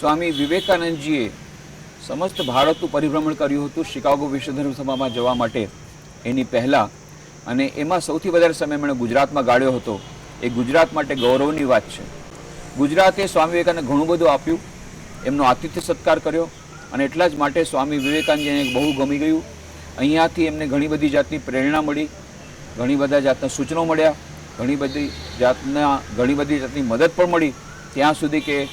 સ્વામી વિવેકાનંદજીએ સમસ્ત ભારતનું પરિભ્રમણ કર્યું હતું શિકાગો વિશ્વ ધર્મ સભામાં જવા માટે એની પહેલાં, અને એમાં સૌથી વધારે સમય એમણે ગુજરાતમાં ગાળ્યો હતો. એ ગુજરાત માટે ગૌરવની વાત છે. ગુજરાતે સ્વામી વિવેકાનંદને ઘણું બધું આપ્યું, એમનો આતિથ્ય સત્કાર કર્યો, અને એટલા જ માટે સ્વામી વિવેકાનંદજીને બહુ ગમી ગયું. અહીંયાથી એમને ઘણી બધી જાતની પ્રેરણા મળી, ઘણી બધા જાતના સૂચનો મળ્યા, ઘણી બધી જાતની મદદ પણ મળી. ત્યાં સુધી કે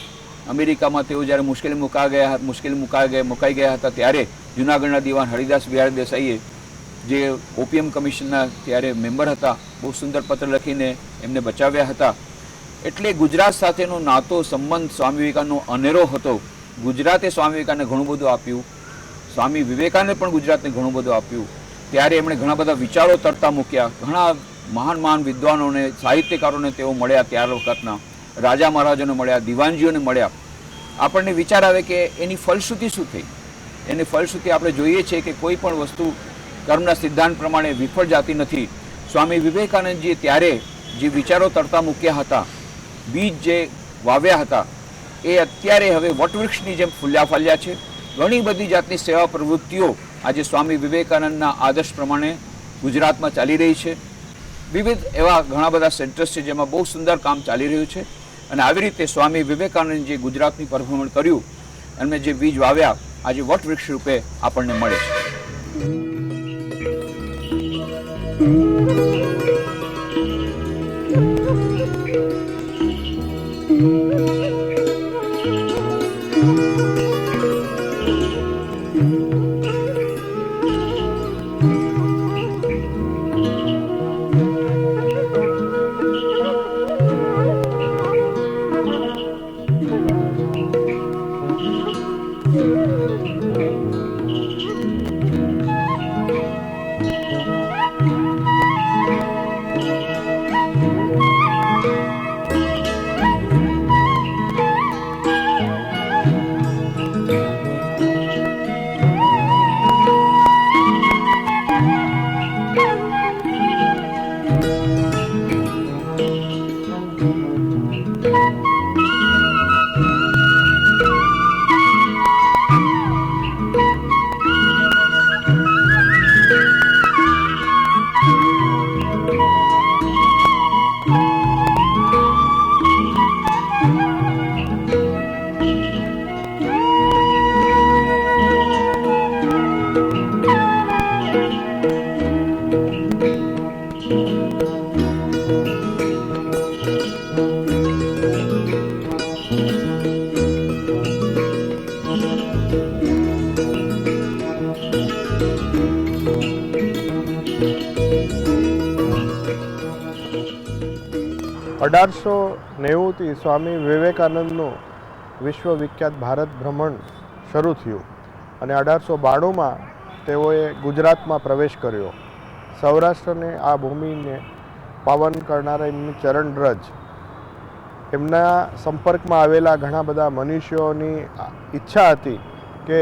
અમેરિકામાં તેઓ જ્યારે મુકાઈ ગયા હતા ત્યારે જૂનાગઢના દિવાન હરિદાસ બિહારી દેસાઈએ, જે ઓપીએમ કમિશનના ત્યારે મેમ્બર હતા, બહુ સુંદર પત્ર લખીને એમને બચાવ્યા હતા. એટલે ગુજરાત સાથેનો નાતો સંબંધ સ્વામી વિવેકાનંદનો અનેરો હતો. ગુજરાતે સ્વામી વિવેકાનંદને ઘણું બધું આપ્યું, સ્વામી વિવેકાનંદે પણ ગુજરાતને ઘણું બધું આપ્યું. ત્યારે એમણે ઘણા બધા વિચારો તરતા મૂક્યા, ઘણા મહાન વિદ્વાનોને, સાહિત્યકારોને તેઓ મળ્યા, ત્યાર વખતના રાજા મહારાજોને મળ્યા, દિવાનજીઓને મળ્યા. આપણને વિચાર આવે કે એની ફલશ્રુતિ શું થઈ. એની ફલશ્રુતિ આપણે જોઈએ છીએ કે કોઈ પણ વસ્તુ કર્મના સિદ્ધાંત પ્રમાણે વિફળ જાતી નથી. સ્વામી વિવેકાનંદજીએ ત્યારે જે વિચારો તરતા મૂક્યા હતા, બીજ જે વાવ્યા હતા, એ અત્યારે હવે વટવૃક્ષની જેમ ફૂલ્યા ફાલ્યા છે. ઘણી બધી જાતની સેવા પ્રવૃત્તિઓ આજે સ્વામી વિવેકાનંદના આદર્શ પ્રમાણે ગુજરાતમાં ચાલી રહી છે. વિવિધ એવા ઘણા બધા સેન્ટર્સ છે જેમાં બહુ સુંદર કામ ચાલી રહ્યું છે. અને આવી રીતે સ્વામી વિવેકાનંદ જે ગુજરાતની પરિભ્રમણ કર્યું અને જે બીજ વાવ્યા આજે વટવૃક્ષ રૂપે આપણને મળે છે. થી સ્વામી વિવેકાનંદનું વિશ્વવિખ્યાત ભારત ભ્રમણ શરૂ થયું અને 1892માં તેઓએ ગુજરાતમાં પ્રવેશ કર્યો. સૌરાષ્ટ્રને આ ભૂમિને પાવન કરનારા એમની ચરણરજ, એમના સંપર્કમાં આવેલા ઘણા બધા મનુષ્યોની ઈચ્છા હતી કે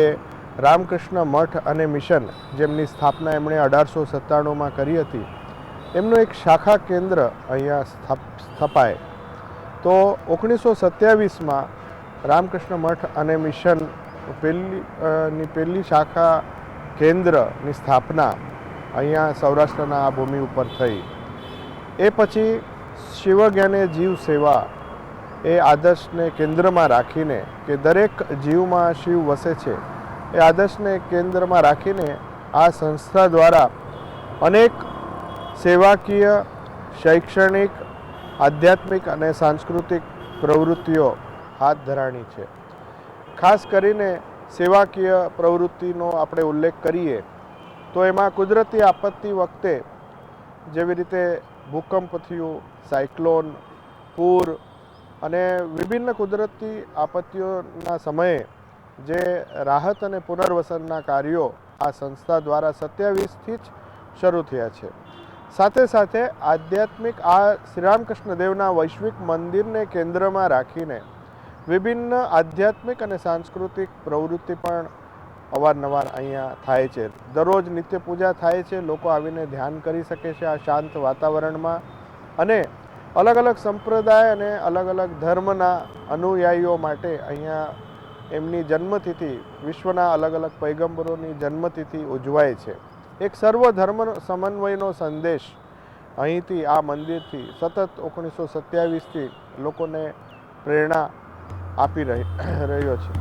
રામકૃષ્ણ મઠ અને મિશન, જેમની સ્થાપના એમણે 1897માં કરી હતી, એમનું એક શાખા કેન્દ્ર અહીંયા સ્થપાય. તો 1927માં રામકૃષ્ણ મઠ અને મિશન પહેલી શાખા કેન્દ્રની સ્થાપના અહીંયા સૌરાષ્ટ્રના આ ભૂમિ ઉપર થઈ. એ પછી શિવજ્ઞાને જીવ સેવા એ આદર્શને કેન્દ્રમાં રાખીને કે દરેક જીવમાં શિવ વસે છે, એ આદર્શને કેન્દ્રમાં રાખીને આ સંસ્થા દ્વારા અનેક સેવાકીય, શૈક્ષણિક, આધ્યાત્મિક અને સાંસ્કૃતિક પ્રવૃત્તિઓ હાથ ધરાણી છે. ખાસ કરીને સેવાકીય પ્રવૃત્તિનો આપણે ઉલ્લેખ કરીએ તો એમાં કુદરતી આપત્તિ વખતે જેવી રીતે ભૂકંપ થયું, સાયક્લોન, પૂર અને વિભિન્ન કુદરતી આપત્તિઓના સમયે જે રાહત અને પુનર્વસનના કાર્યો આ સંસ્થા દ્વારા 27થી જ શરૂ થયા છે. સાથે સાથે આધ્યાત્મિક આ શ્રીરામકૃષ્ણ દેવના વૈશ્વિક મંદિરને કેન્દ્રમાં રાખીને વિભિન્ન આધ્યાત્મિક અને સાંસ્કૃતિક પ્રવૃત્તિ પણ અવારનવાર અહીંયા થાય છે. દરરોજ નિત્ય પૂજા થાય છે, લોકો આવીને ધ્યાન કરી શકે છે આ શાંત વાતાવરણમાં. અને અલગ અલગ સંપ્રદાય અને અલગ અલગ ધર્મના અનુયાયીઓ માટે અહીંયા એમની જન્મતિથિ, વિશ્વના અલગ અલગ પૈગંબરોની જન્મતિથિ ઉજવાય છે. એક સર્વધર્મ સમન્વયનો સંદેશ અહીંથી, આ મંદિરથી સતત 1927થી લોકોને પ્રેરણા આપી રહ્યો છે.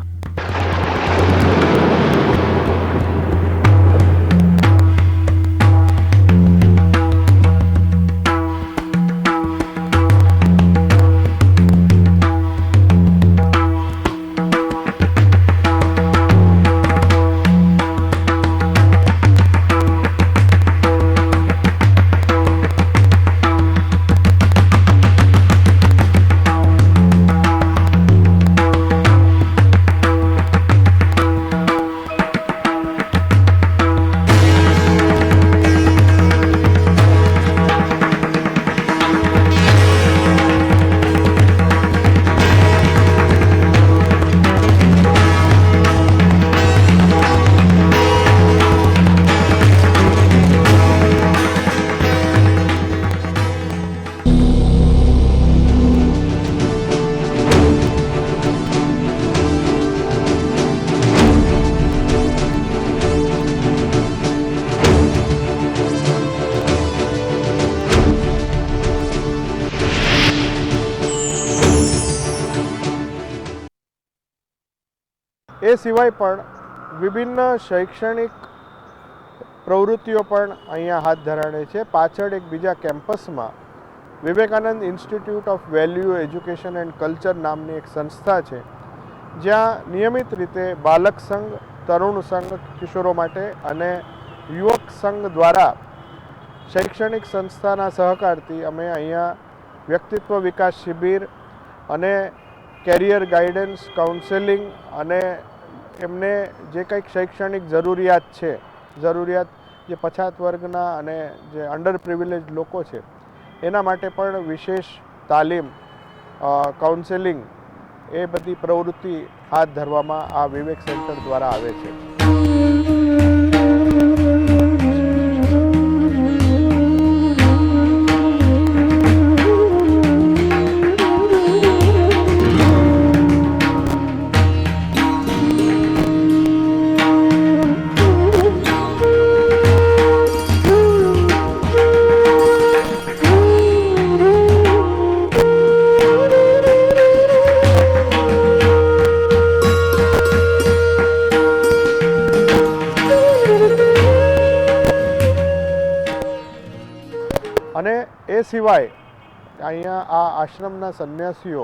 એ સિવાય પણ વિભિન્ન શૈક્ષણિક પ્રવૃત્તિઓ પણ અહીંયા હાથ ધરાણે છે. પાછળ એક બીજા કેમ્પસમાં Vivekananda institute of value education and culture નામની એક સંસ્થા છે, જ્યાં નિયમિત રીતે બાલક સંઘ, તરુણ સંઘ કિશોરો માટે અને યુવક સંઘ દ્વારા શૈક્ષણિક સંસ્થાના સહકારથી અમે અહીંયા વ્યક્તિત્વ વિકાસ શિબિર અને કેરિયર ગાઈડન્સ, કાઉન્સેલિંગ અને એમને જે કંઈક શૈક્ષણિક જરૂરિયાત જે પછાત વર્ગના અને જે અંડર પ્રિવિલેજ લોકો છે એના માટે પણ વિશેષ તાલીમ, કાઉન્સેલિંગ એ બધી પ્રવૃત્તિ હાથ ધરવામાં આ વિવેક સેન્ટર દ્વારા આવે છે. અને એ સિવાય અહીંયા આ આશ્રમના સંન્યાસીઓ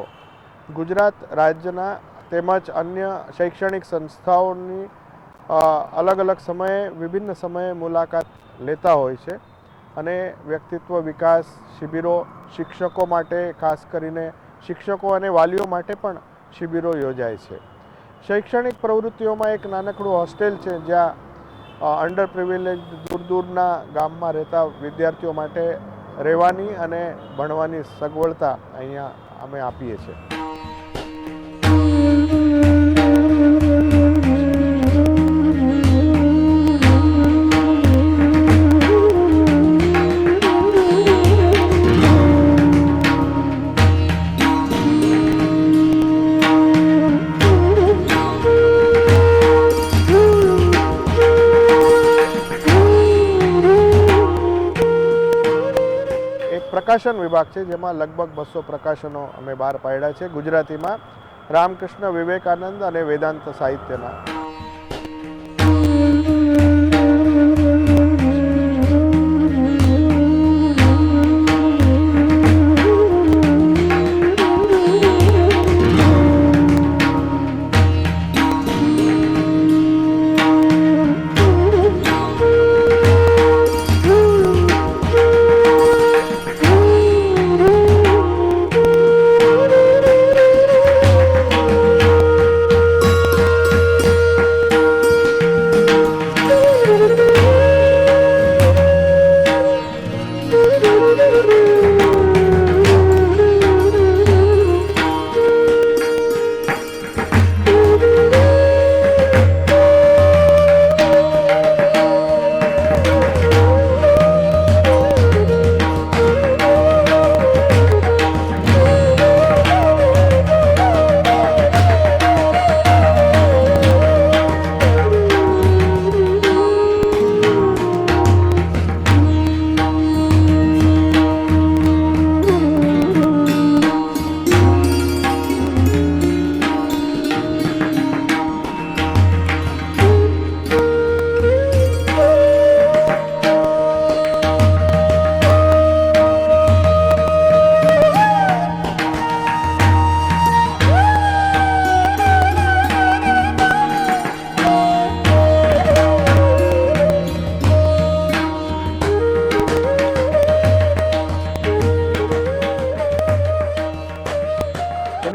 ગુજરાત રાજ્યના તેમજ અન્ય શૈક્ષણિક સંસ્થાઓની અલગ અલગ સમયે, વિભિન્ન સમયે મુલાકાત લેતા હોય છે અને વ્યક્તિત્વ વિકાસ શિબિરો, શિક્ષકો માટે, ખાસ કરીને શિક્ષકો અને વાલીઓ માટે પણ શિબિરો યોજાય છે. શૈક્ષણિક પ્રવૃત્તિઓમાં એક નાનકડું હોસ્ટેલ છે, જ્યાં અંડર પ્રિવિલેજ દૂરના ગામમાં રહેતા વિદ્યાર્થીઓ માટે રહેવાની અને ભણવાની સગવડતા અહીંયા અમે આપીએ છીએ. પ્રકાશન વિભાગ છે, જેમાં લગભગ 200 પ્રકાશનો અમે બહાર પાડ્યા છે ગુજરાતીમાં, રામકૃષ્ણ વિવેકાનંદ અને વેદાંત સાહિત્યના.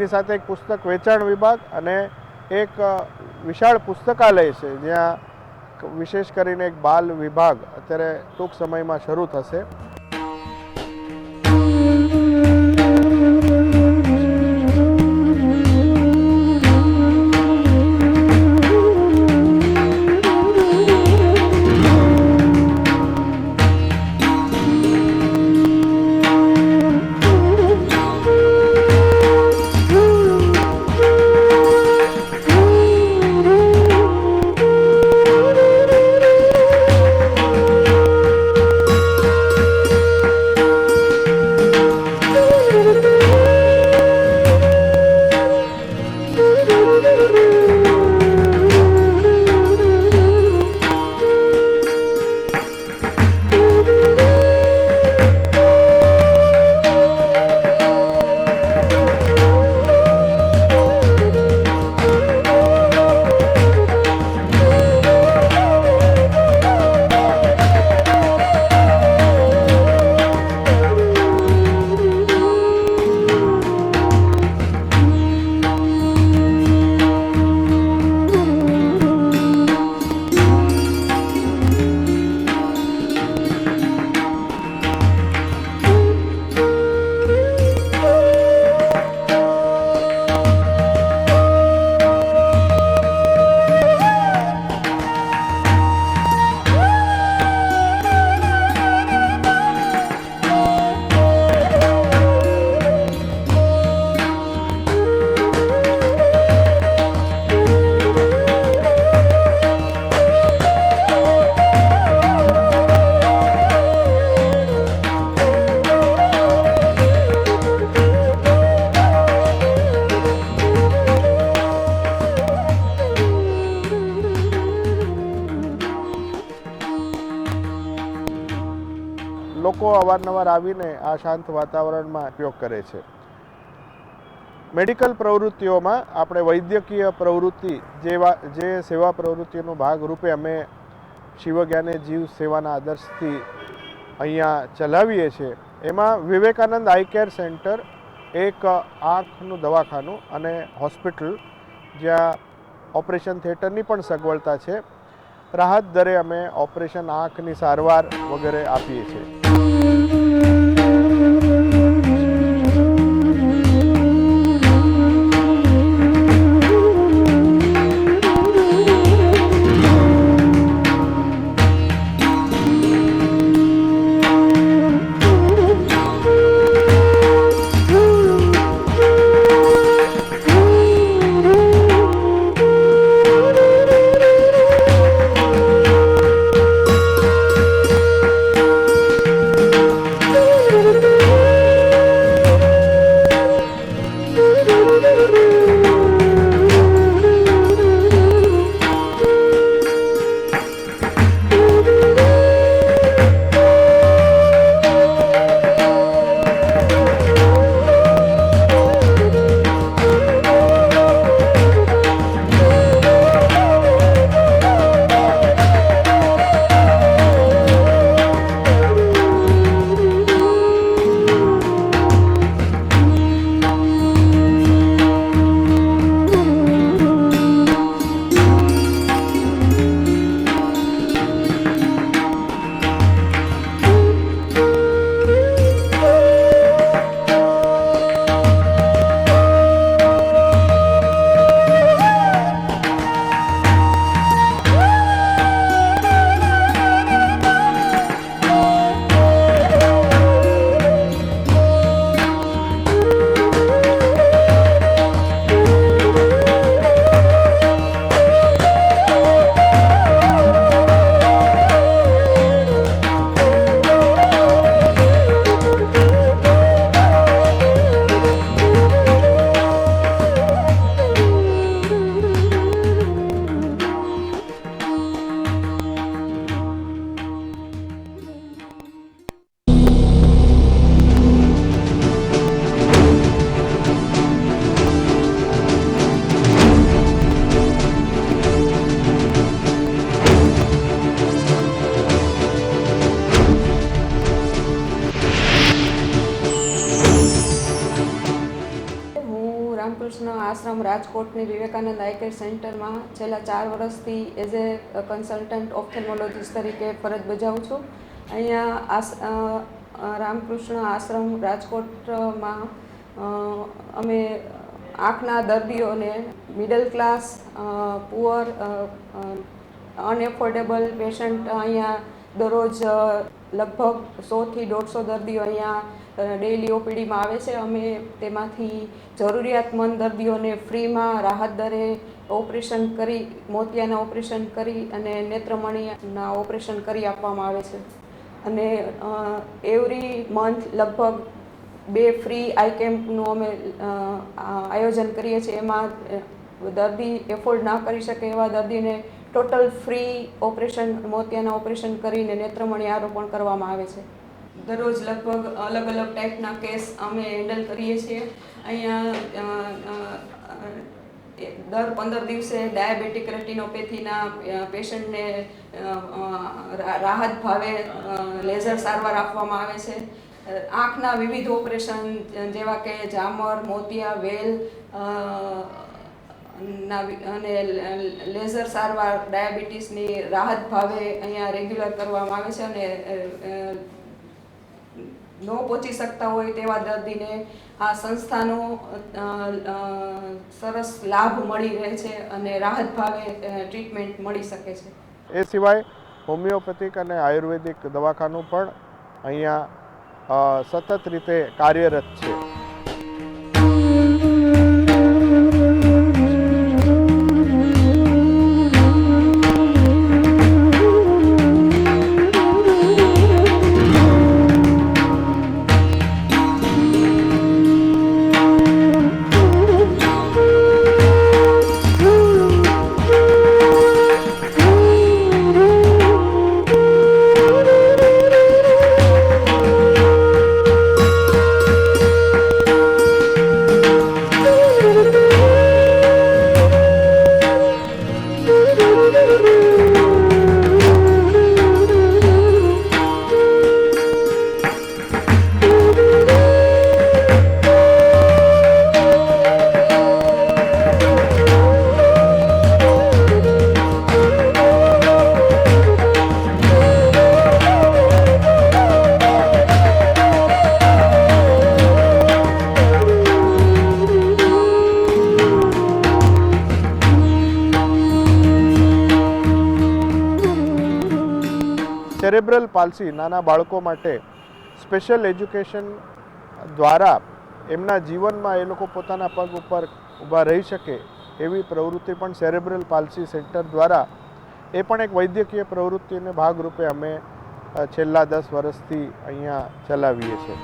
એની સાથે એક પુસ્તક વેચાણ વિભાગ અને એક વિશાળ પુસ્તકાલય છે, જ્યાં વિશેષ કરીને એક બાલ વિભાગ અત્યારે ટૂંક સમયમાં શરૂ થશે. લોકો અવારનવાર આવીને આ શાંત વાતાવરણમાં ઉપયોગ કરે છે. મેડિકલ પ્રવૃત્તિઓમાં આપણે વૈદ્યકીય પ્રવૃત્તિ જે સેવા પ્રવૃત્તિનો ભાગરૂપે અમે શિવજ્ઞાને જીવ સેવાના આદર્શથી અહીંયા ચલાવીએ છીએ. એમાં વિવેકાનંદ આઈ કેર સેન્ટર એક આંખનું દવાખાનું અને હોસ્પિટલ, જ્યાં ઓપરેશન થિયેટરની પણ સગવડતા છે. રાહત દરે અમે ઓપરેશન આંખની સારવાર વગેરે આપીએ છીએ. રામકૃષ્ણ આશ્રમ રાજકોટની વિવેકાનંદ આઈ કેર સેન્ટરમાં છેલ્લા 4 વર્ષથી એઝ એ કન્સલ્ટન્ટ ઓપ્થેલ્મોલોજીસ્ટ તરીકે ફરજ બજાવું છું. અહીંયા રામકૃષ્ણ આશ્રમ રાજકોટમાં અમે આંખના દર્દીઓને મિડલ ક્લાસ, પુઅર, અનએફોર્ડેબલ પેશન્ટ અહીંયા દરરોજ લગભગ 100 થી 150 દર્દીઓ અહીંયા ડેઇલી ઓપીડીમાં આવે છે. અમે તેમાંથી જરૂરિયાતમંદ દર્દીઓને ફ્રીમાં રાહત દરે ઓપરેશન કરી, મોતિયાના ઓપરેશન કરી અને નેત્રમણીના ઓપરેશન કરી આપવામાં આવે છે. અને એવરી મંથ લગભગ 2 ફ્રી આઈ કેમ્પનું અમે આયોજન કરીએ છીએ. એમાં દર્દી એફોર્ડ ના કરી શકે એવા દર્દીને ટોટલ ફ્રી ઓપરેશન, મોતિયાના ઓપરેશન કરીને નેત્રમણી આરોપણ કરવામાં આવે છે. દરરોજ લગભગ અલગ અલગ ટાઈપના કેસ અમે હેન્ડલ કરીએ છીએ. અહીંયા દર 15 દિવસે ડાયાબિટીક રેટિનોપેથીના પેશન્ટને રાહત ભાવે લેઝર સારવાર આપવામાં આવે છે. આંખના વિવિધ ઓપરેશન જેવા કે ઝામર, મોતિયા, વેલ અને લેઝર સારવાર ડાયાબિટીસની રાહત ભાવે અહીંયા રેગ્યુલર કરવામાં આવે છે. અને ન પહોંચી શકતા હોય તેવા દર્દીને આ સંસ્થાનો સરસ લાભ મળી રહે છે અને રાહત ભાવે ટ્રીટમેન્ટ મળી શકે છે. એ સિવાય હોમિયોપેથિક અને આયુર્વેદિક દવાખાનું પણ અહીંયા સતત રીતે કાર્યરત છે. સેરેબ્રલ પાલ્સી નાના બાળકો માટે સ્પેશિયલ એજ્યુકેશન દ્વારા એમના જીવનમાં એ લોકો પોતાના પગ ઉપર ઊભા રહી શકે એવી પ્રવૃત્તિ પણ સેરેબ્રલ પાલ્સી સેન્ટર દ્વારા એ પણ એક વૈદ્યકીય પ્રવૃત્તિને ભાગરૂપે અમે છેલ્લા 10 વર્ષથી અહીંયા ચલાવીએ છીએ.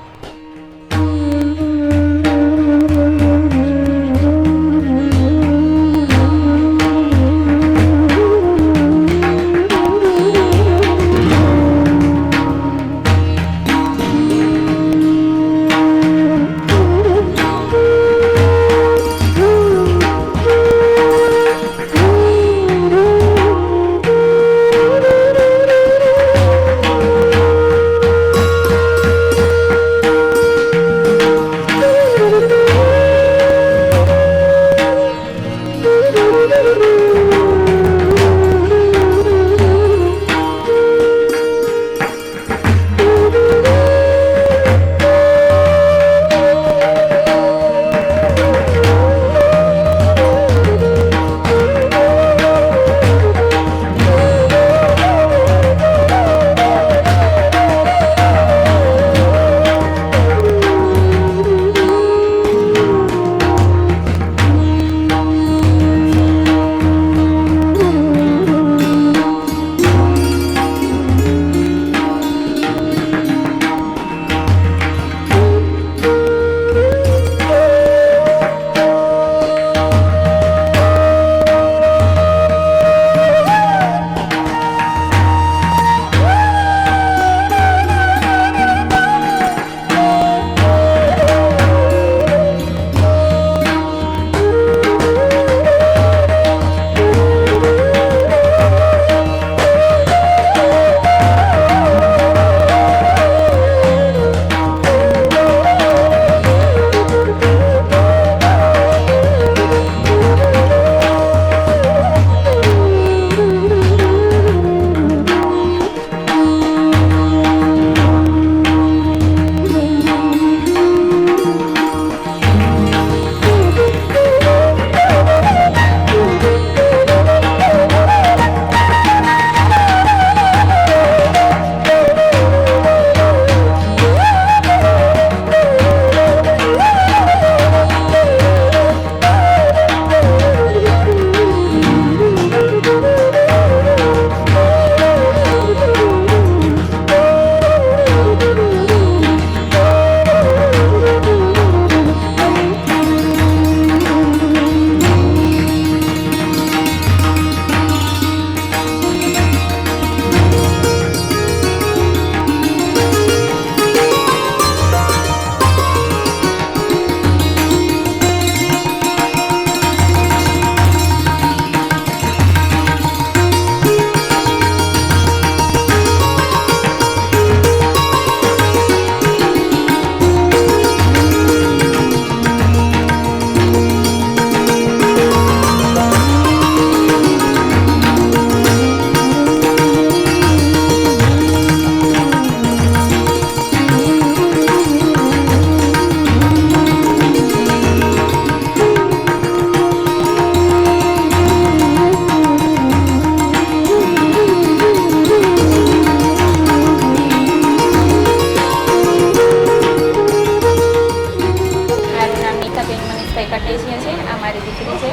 કટેશિયા છે, આ મારી દીકરી છે.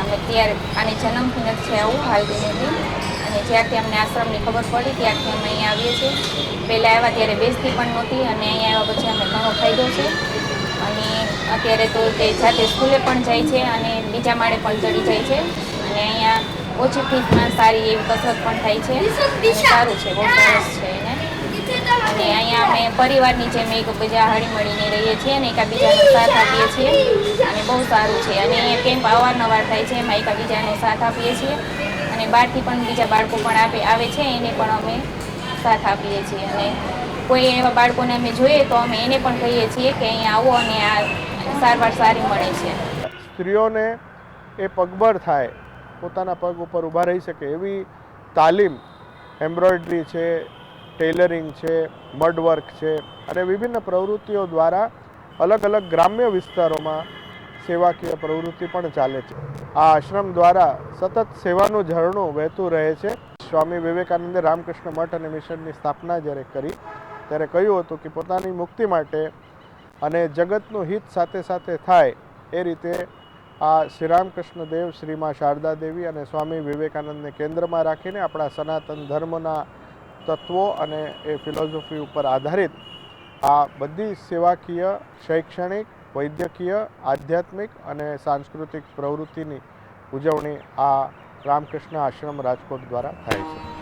અમે ત્યારે આને જન્મથી નથી છે આવું હાલતી નથી, અને જ્યારથી અમને આશ્રમની ખબર પડી ત્યારથી અમે અહીંયા આવીએ છીએ. પહેલાં આવ્યા ત્યારે બેસતી પણ નહોતી, અને અહીંયા આવ્યા પછી અમે ઘણો ફાયદો છે. અને અત્યારે તો તે જાતે સ્કૂલે પણ જાય છે અને બીજા માળે પણ ચડી જાય છે. અને અહીંયા ઓછી ફીસમાં સારી એવી કસરત પણ થાય છે, અને સારું છે, બહુ સરસ છે એને. અને અહીંયા અમે પરિવારની જેમ એકબીજા હળીમળીને રહીએ છીએ અને એકબીજાનો સાથ આપીએ છીએ, અને બહુ સારું છે. અને અહીંયા કેમ્પ અવારનવાર થાય છે, એમાં એકબીજાનો સાથ આપીએ છીએ, અને બહારથી પણ બીજા બાળકો પણ આવે છે, એને પણ અમે સાથ આપીએ છીએ. અને કોઈ એવા બાળકોને અમે જોઈએ તો અમે એને પણ કહીએ છીએ કે અહીંયા આવો અને આ સારવાર સારી મળે છે. સ્ત્રીઓને એ પગભર થાય, પોતાના પગ ઉપર ઊભા રહી શકે એવી તાલીમ એમ્બ્રોઇડરી છે, ટેલરિંગ છે, મડ વર્ક છે અને વિભિન્ન પ્રવૃત્તિઓ દ્વારા અલગ અલગ ગ્રામ્ય વિસ્તારોમાં સેવાકીય પ્રવૃત્તિ પણ ચાલે છે. આ આશ્રમ દ્વારા સતત સેવાનું ઝરણું વહેતું રહે છે. સ્વામી વિવેકાનંદે રામકૃષ્ણ મઠ અને મિશનની સ્થાપના જ્યારે કરી ત્યારે કહ્યું હતું કે પોતાની મુક્તિ માટે અને જગતનું હિત સાથે સાથે થાય એ રીતે આ શ્રી રામકૃષ્ણ દેવ, શ્રી મા શારદા દેવી અને સ્વામી વિવેકાનંદને કેન્દ્રમાં રાખીને આપણા સનાતન ધર્મના તત્વો અને એ ફિલોસોફી ઉપર આધારિત આ બધી સેવાકીય, શૈક્ષણિક, વૈદ્યકીય, આધ્યાત્મિક અને સાંસ્કૃતિક પ્રવૃત્તિની ઉજવણી આ રામકૃષ્ણ આશ્રમ રાજકોટ દ્વારા થાય છે.